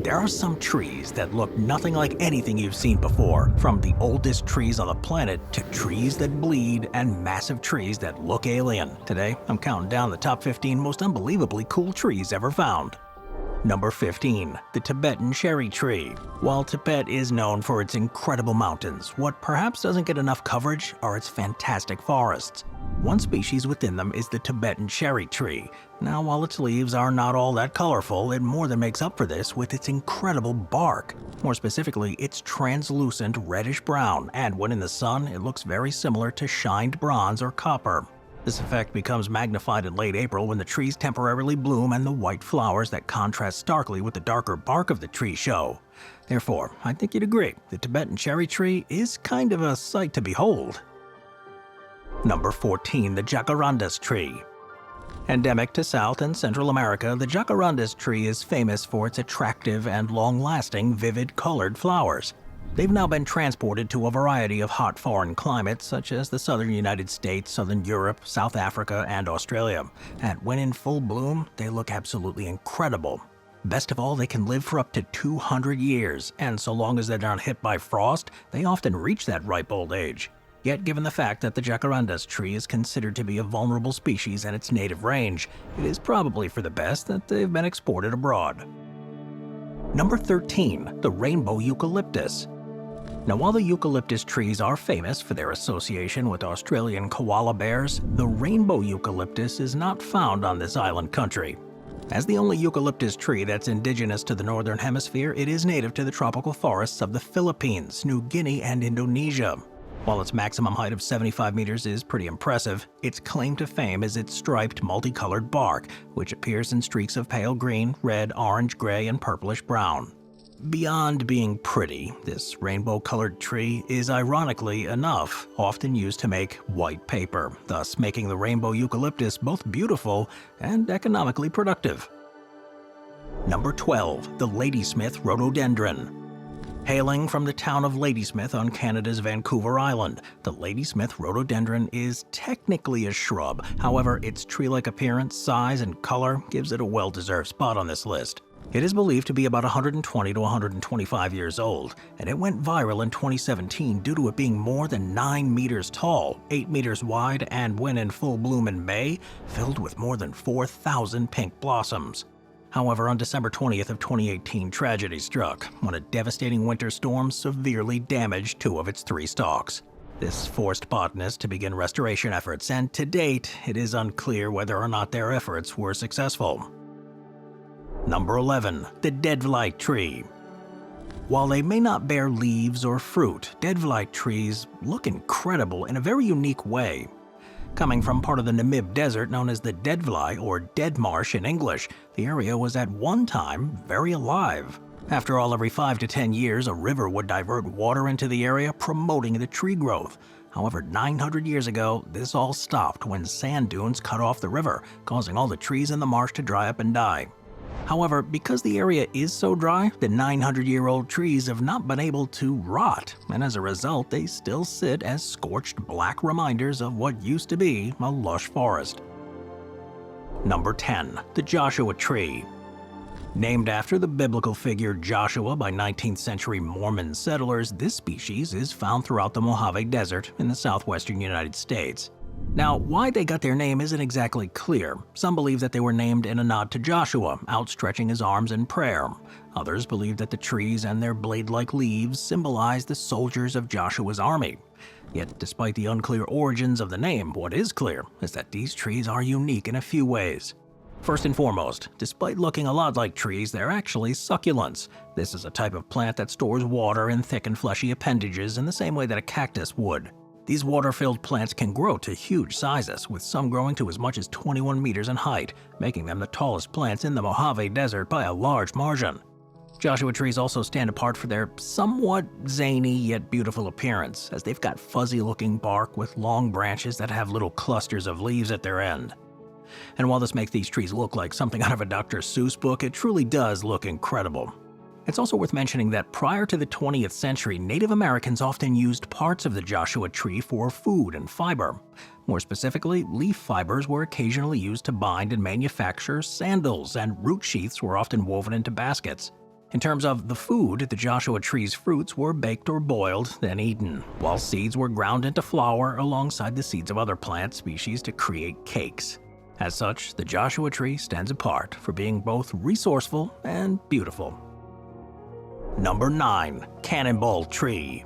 There are some trees that look nothing like anything you've seen before, from the oldest trees on the planet to trees that bleed and massive trees that look alien. Today, I'm counting down the top 15 most unbelievably cool trees ever found. Number 15. The Tibetan Cherry Tree. While Tibet is known for its incredible mountains, what perhaps doesn't get enough coverage are its fantastic forests. One species within them is the Tibetan cherry tree. Now, while its leaves are not all that colorful, it more than makes up for this with its incredible bark. More specifically, it's translucent reddish-brown, and when in the sun, it looks very similar to shined bronze or copper. This effect becomes magnified in late April when the trees temporarily bloom and the white flowers that contrast starkly with the darker bark of the tree show. Therefore, I think you'd agree, the Tibetan cherry tree is kind of a sight to behold. Number 14. The Jacarandas Tree. Endemic to South and Central America, the jacarandas tree is famous for its attractive and long-lasting vivid colored flowers. They've now been transported to a variety of hot foreign climates such as the southern United States, southern Europe, South Africa, and Australia. And when in full bloom, they look absolutely incredible. Best of all, they can live for up to 200 years, and so long as they're not hit by frost, they often reach that ripe old age. Yet, given the fact that the jacarandas tree is considered to be a vulnerable species in its native range, it is probably for the best that they've been exported abroad. Number 13. The Rainbow Eucalyptus. Now, while the eucalyptus trees are famous for their association with Australian koala bears, the rainbow eucalyptus is not found on this island country. As the only eucalyptus tree that's indigenous to the Northern Hemisphere, it is native to the tropical forests of the Philippines, New Guinea, and Indonesia. While its maximum height of 75 meters is pretty impressive, its claim to fame is its striped, multicolored bark, which appears in streaks of pale green, red, orange, gray, and purplish brown. Beyond being pretty, this rainbow-colored tree is, ironically enough, often used to make white paper, thus making the rainbow eucalyptus both beautiful and economically productive. Number 12. The Ladysmith Rhododendron. Hailing from the town of Ladysmith on Canada's Vancouver Island, the Ladysmith rhododendron is technically a shrub. However, its tree-like appearance, size, and color gives it a well-deserved spot on this list. It is believed to be about 120 to 125 years old, and it went viral in 2017 due to it being more than 9 meters tall, 8 meters wide, and when in full bloom in May, filled with more than 4,000 pink blossoms. However, on December 20th of 2018, tragedy struck when a devastating winter storm severely damaged 2 of its 3 stalks. This forced botanists to begin restoration efforts, and to date, it is unclear whether or not their efforts were successful. Number 11. The Deadfly Tree. While they may not bear leaves or fruit, deadfly trees look incredible in a very unique way. Coming from part of the Namib Desert known as the Deadfly, or Dead Marsh in English, the area was at one time very alive. After all, every 5 to 10 years, a river would divert water into the area, promoting the tree growth. However, 900 years ago, this all stopped when sand dunes cut off the river, causing all the trees in the marsh to dry up and die. However, because the area is so dry, the 900-year-old trees have not been able to rot, and as a result, they still sit as scorched black reminders of what used to be a lush forest. Number 10. The Joshua Tree. Named after the biblical figure Joshua by 19th century Mormon settlers, this species is found throughout the Mojave Desert in the southwestern United States. Now, why they got their name isn't exactly clear. Some believe that they were named in a nod to Joshua, outstretching his arms in prayer. Others believe that the trees and their blade-like leaves symbolize the soldiers of Joshua's army. Yet, despite the unclear origins of the name, what is clear is that these trees are unique in a few ways. First and foremost, despite looking a lot like trees, they're actually succulents. This is a type of plant that stores water in thick and fleshy appendages in the same way that a cactus would. These water-filled plants can grow to huge sizes, with some growing to as much as 21 meters in height, making them the tallest plants in the Mojave Desert by a large margin. Joshua trees also stand apart for their somewhat zany yet beautiful appearance, as they've got fuzzy-looking bark with long branches that have little clusters of leaves at their end. And while this makes these trees look like something out of a Dr. Seuss book, it truly does look incredible. It's also worth mentioning that prior to the 20th century, Native Americans often used parts of the Joshua tree for food and fiber. More specifically, leaf fibers were occasionally used to bind and manufacture sandals, and root sheaths were often woven into baskets. In terms of the food, the Joshua tree's fruits were baked or boiled, then eaten, while seeds were ground into flour alongside the seeds of other plant species to create cakes. As such, the Joshua tree stands apart for being both resourceful and beautiful. Number 9. Cannonball Tree.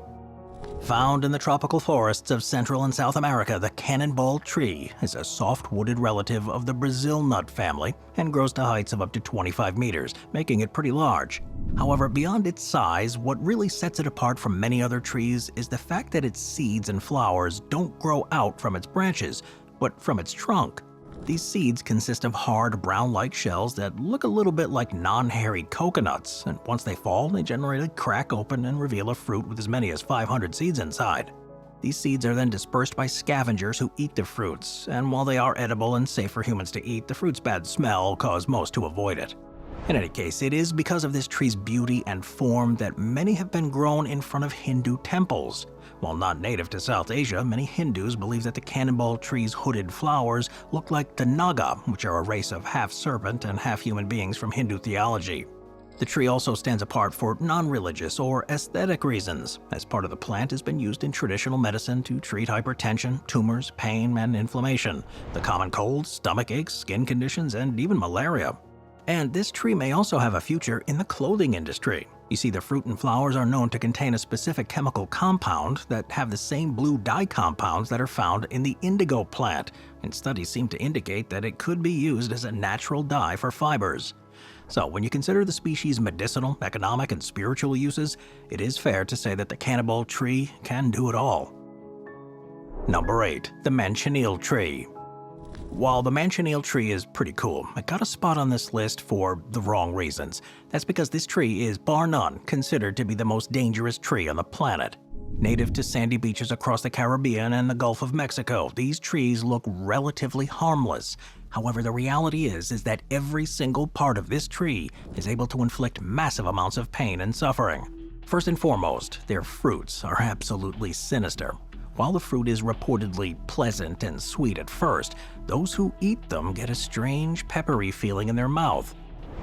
Found in the tropical forests of Central and South America, the cannonball tree is a soft-wooded relative of the Brazil nut family and grows to heights of up to 25 meters, making it pretty large. However, beyond its size, what really sets it apart from many other trees is the fact that its seeds and flowers don't grow out from its branches, but from its trunk. These seeds consist of hard, brown-like shells that look a little bit like non-hairy coconuts, and once they fall, they generally crack open and reveal a fruit with as many as 500 seeds inside. These seeds are then dispersed by scavengers who eat the fruits, and while they are edible and safe for humans to eat, the fruit's bad smell cause most to avoid it. In any case, it is because of this tree's beauty and form that many have been grown in front of Hindu temples. While not native to South Asia, many Hindus believe that the cannonball tree's hooded flowers look like the Naga, which are a race of half-serpent and half-human beings from Hindu theology. The tree also stands apart for non-religious or aesthetic reasons, as part of the plant has been used in traditional medicine to treat hypertension, tumors, pain, and inflammation, the common cold, stomach aches, skin conditions, and even malaria. And this tree may also have a future in the clothing industry. You see, the fruit and flowers are known to contain a specific chemical compound that have the same blue dye compounds that are found in the indigo plant, and studies seem to indicate that it could be used as a natural dye for fibers. So when you consider the species' medicinal, economic, and spiritual uses, it is fair to say that the cannonball tree can do it all. Number 8. The Manchineel Tree. While the Manchineel tree is pretty cool, it got a spot on this list for the wrong reasons. That's because this tree is, bar none, considered to be the most dangerous tree on the planet. Native to sandy beaches across the Caribbean and the Gulf of Mexico, these trees look relatively harmless. However, the reality is that every single part of this tree is able to inflict massive amounts of pain and suffering. First and foremost, their fruits are absolutely sinister. While the fruit is reportedly pleasant and sweet at first, those who eat them get a strange peppery feeling in their mouth.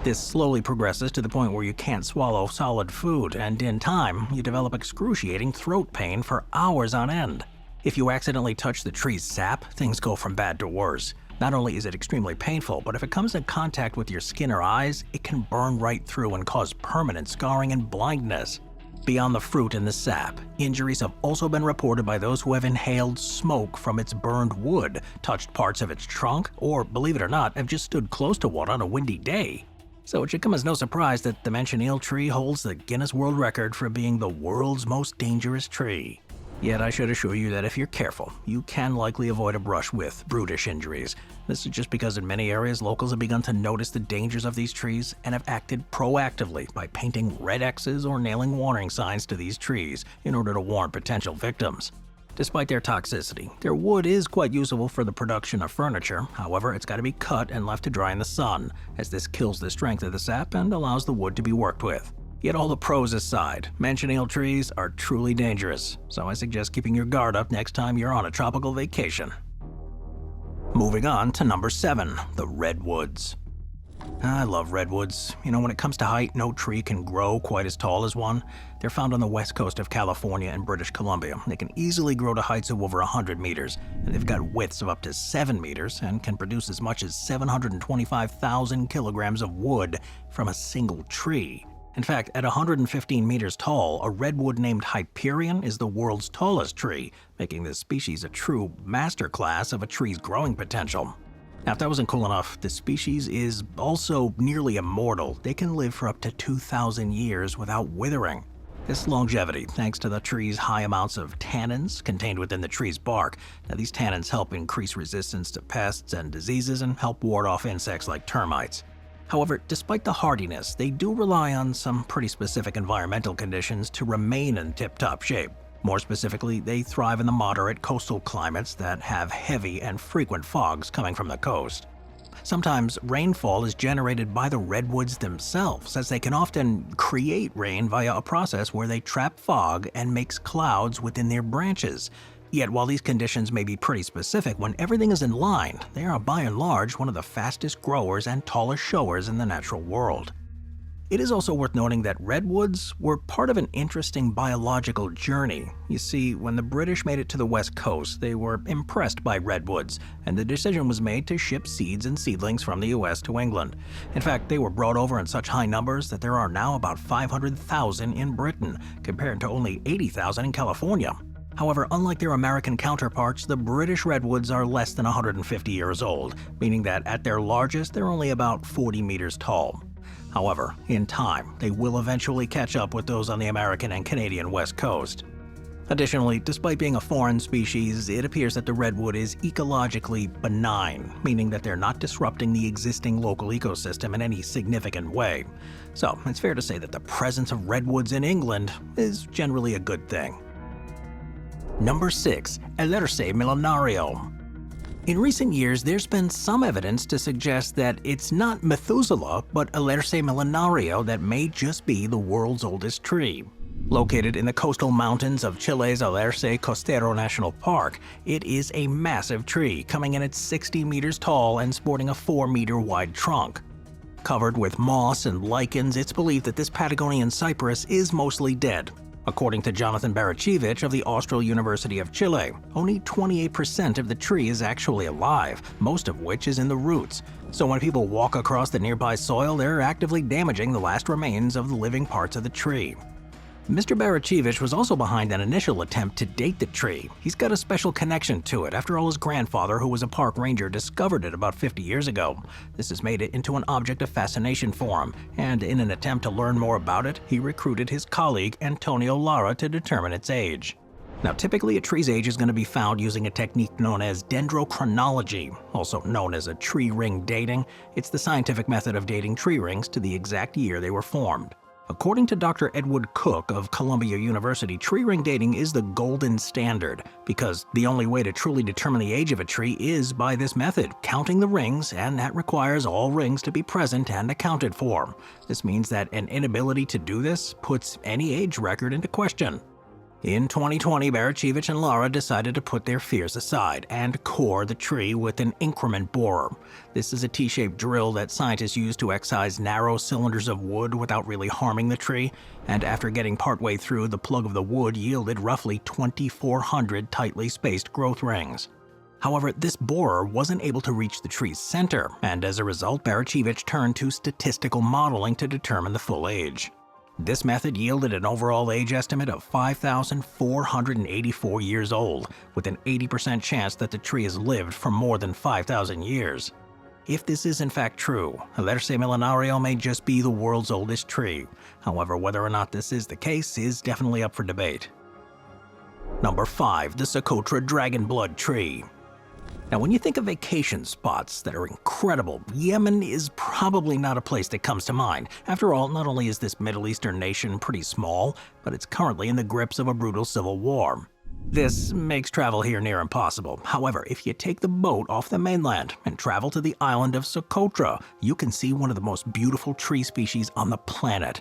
This slowly progresses to the point where you can't swallow solid food, and in time, you develop excruciating throat pain for hours on end. If you accidentally touch the tree's sap, things go from bad to worse. Not only is it extremely painful, but if it comes in contact with your skin or eyes, it can burn right through and cause permanent scarring and blindness. Beyond the fruit and the sap, injuries have also been reported by those who have inhaled smoke from its burned wood, touched parts of its trunk, or, believe it or not, have just stood close to one on a windy day. So it should come as no surprise that the Manchineel tree holds the Guinness World Record for being the world's most dangerous tree. Yet I should assure you that if you're careful, you can likely avoid a brush with brutish injuries. This is just because in many areas, locals have begun to notice the dangers of these trees and have acted proactively by painting red X's or nailing warning signs to these trees in order to warn potential victims. Despite their toxicity, their wood is quite usable for the production of furniture. However, it's got to be cut and left to dry in the sun, as this kills the strength of the sap and allows the wood to be worked with. Yet all the pros aside, Manchineel trees are truly dangerous, so I suggest keeping your guard up next time you're on a tropical vacation. Moving on to number 7, the redwoods. I love redwoods. You know, when it comes to height, no tree can grow quite as tall as one. They're found on the west coast of California and British Columbia. They can easily grow to heights of over 100 meters, and they've got widths of up to 7 meters and can produce as much as 725,000 kilograms of wood from a single tree. In fact, at 115 meters tall, a redwood named Hyperion is the world's tallest tree, making this species a true masterclass of a tree's growing potential. Now, if that wasn't cool enough, the species is also nearly immortal. They can live for up to 2,000 years without withering. This longevity, thanks to the tree's high amounts of tannins contained within the tree's bark. Now, these tannins help increase resistance to pests and diseases and help ward off insects like termites. However, despite the hardiness, they do rely on some pretty specific environmental conditions to remain in tip-top shape. More specifically, they thrive in the moderate coastal climates that have heavy and frequent fogs coming from the coast. Sometimes rainfall is generated by the redwoods themselves, as they can often create rain via a process where they trap fog and makes clouds within their branches. Yet while these conditions may be pretty specific, when everything is in line, they are by and large one of the fastest growers and tallest showers in the natural world. It is also worth noting that redwoods were part of an interesting biological journey. You see, when the British made it to the West Coast, they were impressed by redwoods, and the decision was made to ship seeds and seedlings from the US to England. In fact, they were brought over in such high numbers that there are now about 500,000 in Britain, compared to only 80,000 in California. However, unlike their American counterparts, the British redwoods are less than 150 years old, meaning that at their largest, they're only about 40 meters tall. However, in time, they will eventually catch up with those on the American and Canadian West Coast. Additionally, despite being a foreign species, it appears that the redwood is ecologically benign, meaning that they're not disrupting the existing local ecosystem in any significant way. So, it's fair to say that the presence of redwoods in England is generally a good thing. Number 6. Alerce millenario. In recent years, there's been some evidence to suggest that it's not Methuselah, but Alerce millenario that may just be the world's oldest tree. Located in the coastal mountains of Chile's Alerce Costero National Park, it is a massive tree, coming in at 60 meters tall and sporting a 4-meter wide trunk. Covered with moss and lichens, it's believed that this Patagonian cypress is mostly dead. According to Jonathan Barachevich of the Austral University of Chile, only 28% of the tree is actually alive, most of which is in the roots. So when people walk across the nearby soil, they're actively damaging the last remains of the living parts of the tree. Mr. Barachevich was also behind an initial attempt to date the tree. He's got a special connection to it. After all, his grandfather, who was a park ranger, discovered it about 50 years ago. This has made it into an object of fascination for him, and in an attempt to learn more about it, he recruited his colleague Antonio Lara to determine its age. Now, typically a tree's age is going to be found using a technique known as dendrochronology, also known as a tree ring dating. It's the scientific method of dating tree rings to the exact year they were formed. According to Dr. Edward Cook of Columbia University, tree ring dating is the golden standard because the only way to truly determine the age of a tree is by this method, counting the rings, and that requires all rings to be present and accounted for. This means that an inability to do this puts any age record into question. In 2020, Barachevich and Lara decided to put their fears aside and core the tree with an increment borer. This is a T-shaped drill that scientists use to excise narrow cylinders of wood without really harming the tree, and after getting partway through, the plug of the wood yielded roughly 2,400 tightly spaced growth rings. However, this borer wasn't able to reach the tree's center, and as a result, Barachevich turned to statistical modeling to determine the full age. This method yielded an overall age estimate of 5,484 years old, with an 80% chance that the tree has lived for more than 5,000 years. If this is in fact true, Alerce millenario may just be the world's oldest tree. However, whether or not this is the case is definitely up for debate. Number 5. The Socotra Dragonblood Tree. Now, when you think of vacation spots that are incredible, Yemen is probably not a place that comes to mind. After all, not only is this Middle Eastern nation pretty small, but it's currently in the grips of a brutal civil war. This makes travel here near impossible. However, if you take the boat off the mainland and travel to the island of Socotra, you can see one of the most beautiful tree species on the planet.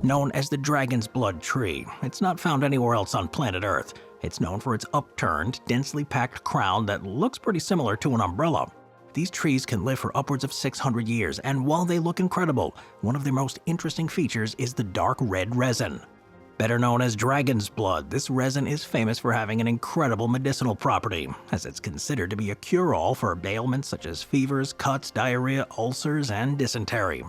Known as the dragon's blood tree, it's not found anywhere else on planet Earth. It's known for its upturned, densely packed crown that looks pretty similar to an umbrella. These trees can live for upwards of 600 years, and while they look incredible, one of their most interesting features is the dark red resin. Better known as dragon's blood, this resin is famous for having an incredible medicinal property, as it's considered to be a cure-all for ailments such as fevers, cuts, diarrhea, ulcers, and dysentery.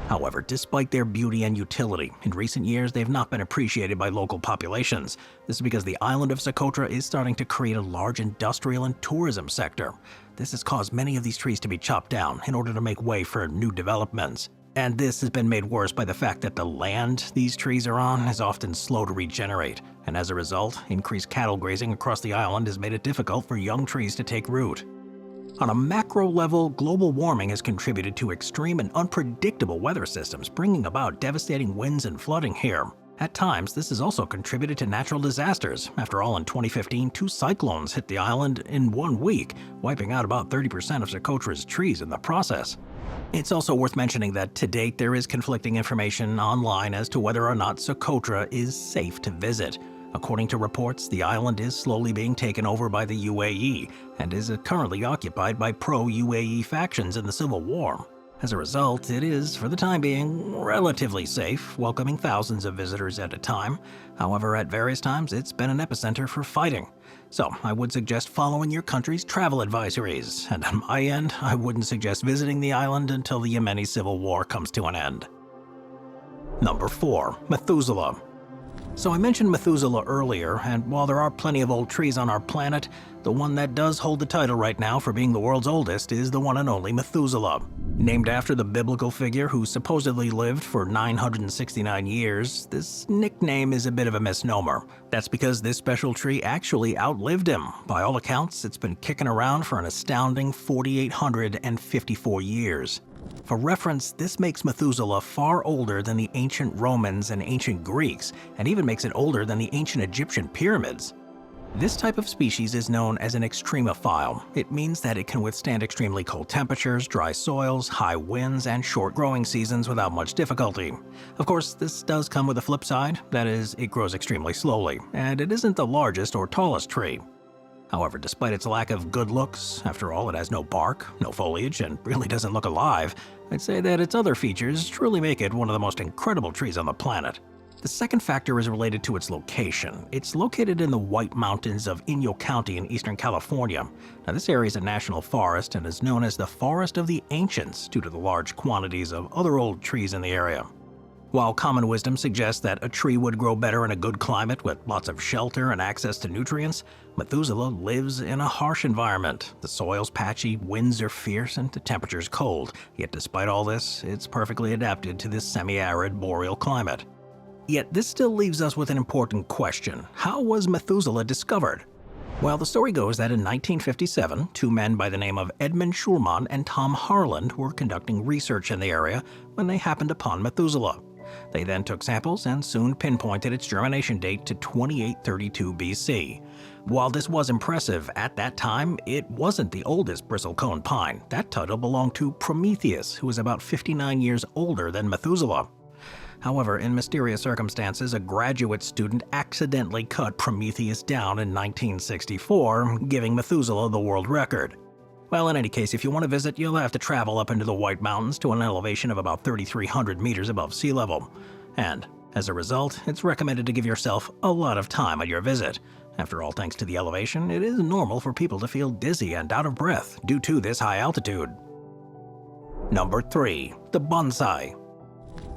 However, despite their beauty and utility, in recent years they've not been appreciated by local populations. This is because the island of Socotra is starting to create a large industrial and tourism sector. This has caused many of these trees to be chopped down in order to make way for new developments. And this has been made worse by the fact that the land these trees are on is often slow to regenerate, and as a result, increased cattle grazing across the island has made it difficult for young trees to take root. On a macro level, global warming has contributed to extreme and unpredictable weather systems, bringing about devastating winds and flooding here. At times, this has also contributed to natural disasters. After all, in 2015, 2 cyclones hit the island in 1 week, wiping out about 30% of Socotra's trees in the process. It's also worth mentioning that to date there is conflicting information online as to whether or not Socotra is safe to visit. According to reports, the island is slowly being taken over by the UAE and is currently occupied by pro-UAE factions in the civil war. As a result, it is, for the time being, relatively safe, welcoming thousands of visitors at a time. However, at various times, it's been an epicenter for fighting. So, I would suggest following your country's travel advisories, and on my end, I wouldn't suggest visiting the island until the Yemeni civil war comes to an end. Number 4. Methuselah. So I mentioned Methuselah earlier, and while there are plenty of old trees on our planet, the one that does hold the title right now for being the world's oldest is the one and only Methuselah. Named after the biblical figure who supposedly lived for 969 years, this nickname is a bit of a misnomer. That's because this special tree actually outlived him. By all accounts, it's been kicking around for an astounding 4,854 years. For reference, this makes Methuselah far older than the ancient Romans and ancient Greeks, and even makes it older than the ancient Egyptian pyramids. This type of species is known as an extremophile. It means that it can withstand extremely cold temperatures, dry soils, high winds, and short growing seasons without much difficulty. Of course, this does come with a flip side, that is, it grows extremely slowly, and it isn't the largest or tallest tree. However, despite its lack of good looks, after all, it has no bark, no foliage, and really doesn't look alive, I'd say that its other features truly make it one of the most incredible trees on the planet. The second factor is related to its location. It's located in the White Mountains of Inyo County in eastern California. Now, this area is a national forest and is known as the Forest of the Ancients due to the large quantities of other old trees in the area. While common wisdom suggests that a tree would grow better in a good climate with lots of shelter and access to nutrients, Methuselah lives in a harsh environment. The soil's patchy, winds are fierce, and the temperature's cold. Yet despite all this, it's perfectly adapted to this semi-arid boreal climate. Yet this still leaves us with an important question. How was Methuselah discovered? Well, the story goes that in 1957, two men by the name of Edmund Schulman and Tom Harland were conducting research in the area when they happened upon Methuselah. They then took samples and soon pinpointed its germination date to 2832 BC. While this was impressive, at that time, it wasn't the oldest bristlecone pine. That title belonged to Prometheus, who was about 59 years older than Methuselah. However, in mysterious circumstances, a graduate student accidentally cut Prometheus down in 1964, giving Methuselah the world record. Well, in any case, if you want to visit, you'll have to travel up into the White Mountains to an elevation of about 3,300 meters above sea level. And, as a result, it's recommended to give yourself a lot of time on your visit. After all, thanks to the elevation, it is normal for people to feel dizzy and out of breath due to this high altitude. Number 3. The Bonsai.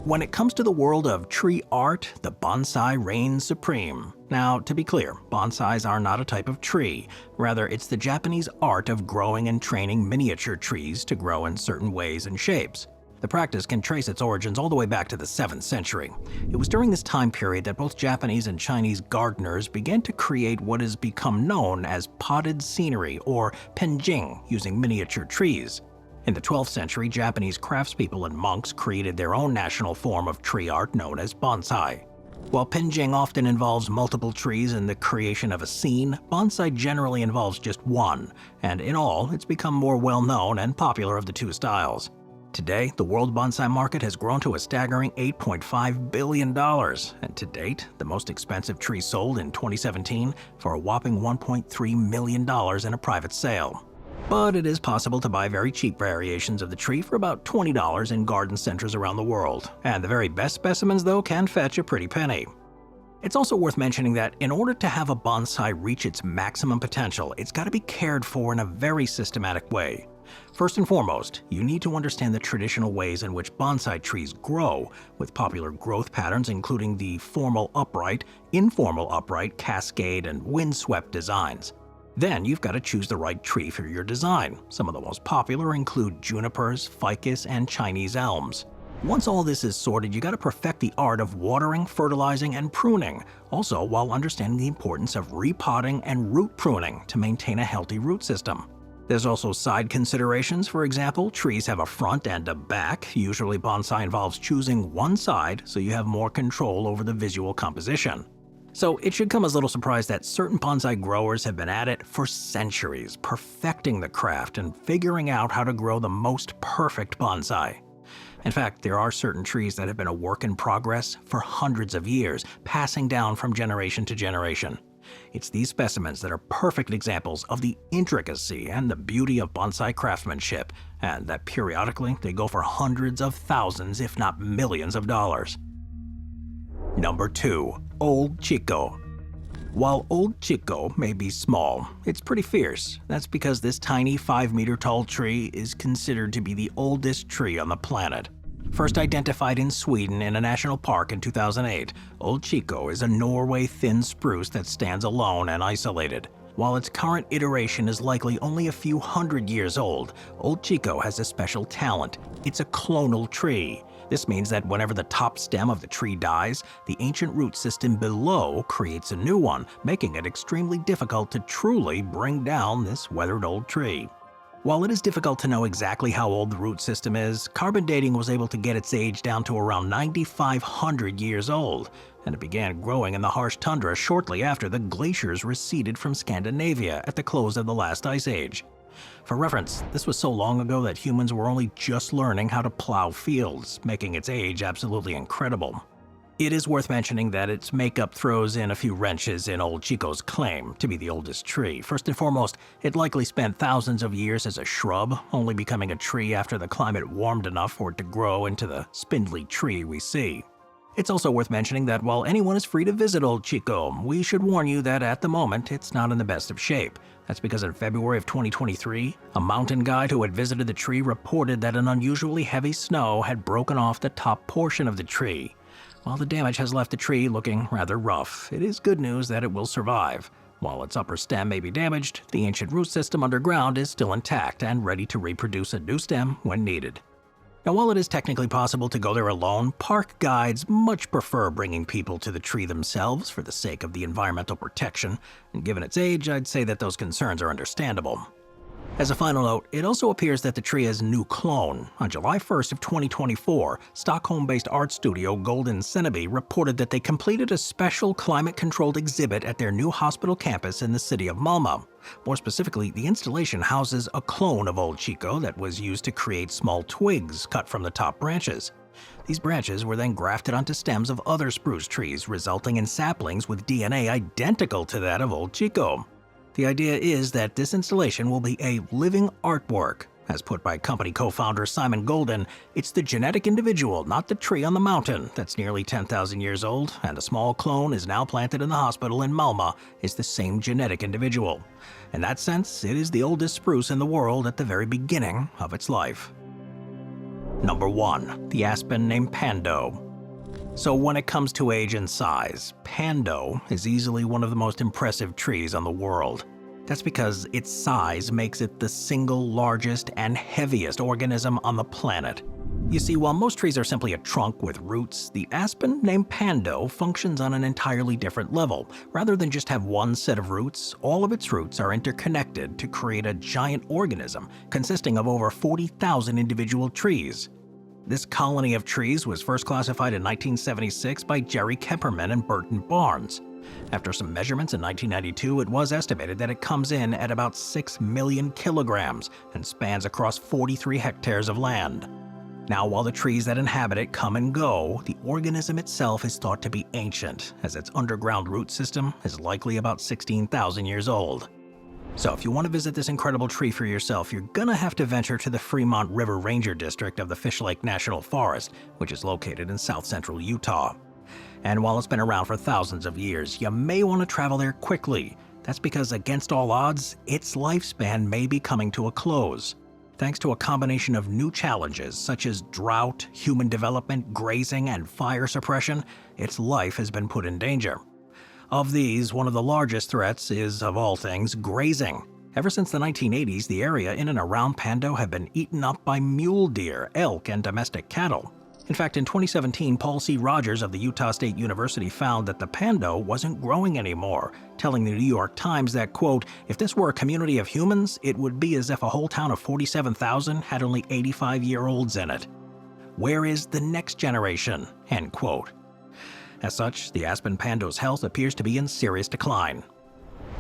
When it comes to the world of tree art, the bonsai reigns supreme. Now, to be clear, bonsais are not a type of tree. Rather, it's the Japanese art of growing and training miniature trees to grow in certain ways and shapes. The practice can trace its origins all the way back to the 7th century. It was during this time period that both Japanese and Chinese gardeners began to create what has become known as potted scenery, or penjing, using miniature trees. In the 12th century, Japanese craftspeople and monks created their own national form of tree art known as bonsai. While penjing often involves multiple trees in the creation of a scene, bonsai generally involves just one, and in all, it's become more well-known and popular of the two styles. Today, the world bonsai market has grown to a staggering $8.5 billion, and to date, the most expensive tree sold in 2017 for a whopping $1.3 million in a private sale. But it is possible to buy very cheap variations of the tree for about $20 in garden centers around the world, and the very best specimens, though, can fetch a pretty penny. It's also worth mentioning that in order to have a bonsai reach its maximum potential, it's got to be cared for in a very systematic way. First and foremost, you need to understand the traditional ways in which bonsai trees grow, with popular growth patterns including the formal upright, informal upright, cascade, and windswept designs. Then you've got to choose the right tree for your design. Some of the most popular include junipers, ficus, and Chinese elms. Once all this is sorted, you got to perfect the art of watering, fertilizing, and pruning, also while understanding the importance of repotting and root pruning to maintain a healthy root system. There's also side considerations. For example, trees have a front and a back. Usually bonsai involves choosing one side so you have more control over the visual composition. So it should come as little surprise that certain bonsai growers have been at it for centuries, perfecting the craft and figuring out how to grow the most perfect bonsai. In fact, there are certain trees that have been a work in progress for hundreds of years, passing down from generation to generation. It's these specimens that are perfect examples of the intricacy and the beauty of bonsai craftsmanship, and that periodically they go for hundreds of thousands, if not millions of dollars. Number 2. Old Tjikko. While Old Tjikko may be small, it's pretty fierce. That's because this tiny 5-meter tall tree is considered to be the oldest tree on the planet. First identified in Sweden in a national park in 2008, Old Tjikko is a Norway thin spruce that stands alone and isolated. While its current iteration is likely only a few hundred years old, Old Tjikko has a special talent. It's a clonal tree. This means that whenever the top stem of the tree dies, the ancient root system below creates a new one, making it extremely difficult to truly bring down this weathered old tree. While it is difficult to know exactly how old the root system is, carbon dating was able to get its age down to around 9,500 years old, and it began growing in the harsh tundra shortly after the glaciers receded from Scandinavia at the close of the last ice age. For reference, this was so long ago that humans were only just learning how to plow fields, making its age absolutely incredible. It is worth mentioning that its makeup throws in a few wrenches in Old Tjikko's claim to be the oldest tree. First and foremost, it likely spent thousands of years as a shrub, only becoming a tree after the climate warmed enough for it to grow into the spindly tree we see. It's also worth mentioning that while anyone is free to visit Old Tjikko, we should warn you that at the moment it's not in the best of shape. That's because in February of 2023, a mountain guide who had visited the tree reported that an unusually heavy snow had broken off the top portion of the tree. While the damage has left the tree looking rather rough, it is good news that it will survive. While its upper stem may be damaged, the ancient root system underground is still intact and ready to reproduce a new stem when needed. Now, while it is technically possible to go there alone, park guides much prefer bringing people to the tree themselves for the sake of the environmental protection, and given its age, I'd say that those concerns are understandable. As a final note, it also appears that the tree has a new clone. On July 1st of 2024, Stockholm-based art studio Golden Cenebe reported that they completed a special climate-controlled exhibit at their new hospital campus in the city of Malmö. More specifically, the installation houses a clone of Old Tjikko that was used to create small twigs cut from the top branches. These branches were then grafted onto stems of other spruce trees, resulting in saplings with DNA identical to that of Old Tjikko. The idea is that this installation will be a living artwork. As put by company co-founder Simon Golden, it's the genetic individual, not the tree on the mountain, that's nearly 10,000 years old, and a small clone is now planted in the hospital in Malmö is the same genetic individual. In that sense, it is the oldest spruce in the world at the very beginning of its life. Number 1. The aspen named Pando. So when it comes to age and size, Pando is easily one of the most impressive trees on the world. That's because its size makes it the single largest and heaviest organism on the planet. You see, while most trees are simply a trunk with roots, the aspen named Pando functions on an entirely different level. Rather than just have one set of roots, all of its roots are interconnected to create a giant organism consisting of over 40,000 individual trees. This colony of trees was first classified in 1976 by Jerry Kemperman and Burton Barnes. After some measurements in 1992, it was estimated that it comes in at about 6 million kilograms and spans across 43 hectares of land. Now, while the trees that inhabit it come and go, the organism itself is thought to be ancient, as its underground root system is likely about 16,000 years old. So if you want to visit this incredible tree for yourself, you're gonna have to venture to the Fremont River Ranger District of the Fish Lake National Forest, which is located in south-central Utah. And while it's been around for thousands of years, you may want to travel there quickly. That's because against all odds, its lifespan may be coming to a close. Thanks to a combination of new challenges such as drought, human development, grazing, and fire suppression, its life has been put in danger. Of these, one of the largest threats is, of all things, grazing. Ever since the 1980s, the area in and around Pando have been eaten up by mule deer, elk, and domestic cattle. In fact, in 2017, Paul C. Rogers of the Utah State University found that the Pando wasn't growing anymore, telling the New York Times that, quote, "If this were a community of humans, it would be as if a whole town of 47,000 had only 85-year-olds in it. Where is the next generation?" End quote. As such, the aspen Pando's health appears to be in serious decline.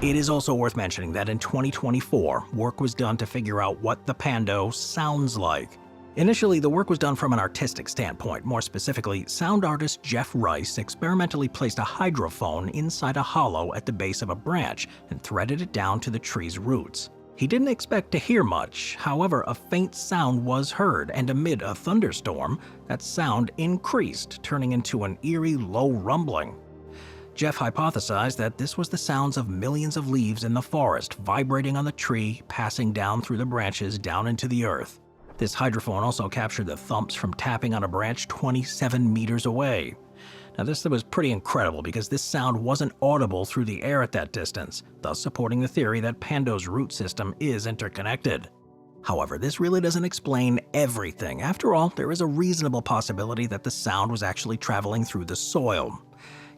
It is also worth mentioning that in 2024, work was done to figure out what the Pando sounds like. Initially, the work was done from an artistic standpoint. More specifically, sound artist Jeff Rice experimentally placed a hydrophone inside a hollow at the base of a branch and threaded it down to the tree's roots. He didn't expect to hear much, however, a faint sound was heard, and amid a thunderstorm, that sound increased, turning into an eerie, low rumbling. Jeff hypothesized that this was the sounds of millions of leaves in the forest vibrating on the tree, passing down through the branches down into the earth. This hydrophone also captured the thumps from tapping on a branch 27 meters away. Now this was pretty incredible because this sound wasn't audible through the air at that distance, thus supporting the theory that Pando's root system is interconnected. However, this really doesn't explain everything. After all, there is a reasonable possibility that the sound was actually traveling through the soil.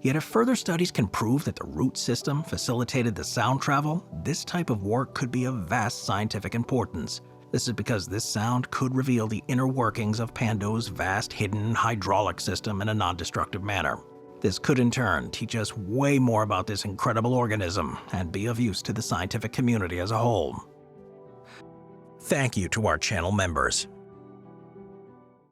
Yet if further studies can prove that the root system facilitated the sound travel, this type of work could be of vast scientific importance. This is because this sound could reveal the inner workings of Pando's vast hidden hydraulic system in a non-destructive manner. This could in turn teach us way more about this incredible organism and be of use to the scientific community as a whole. Thank you to our channel members.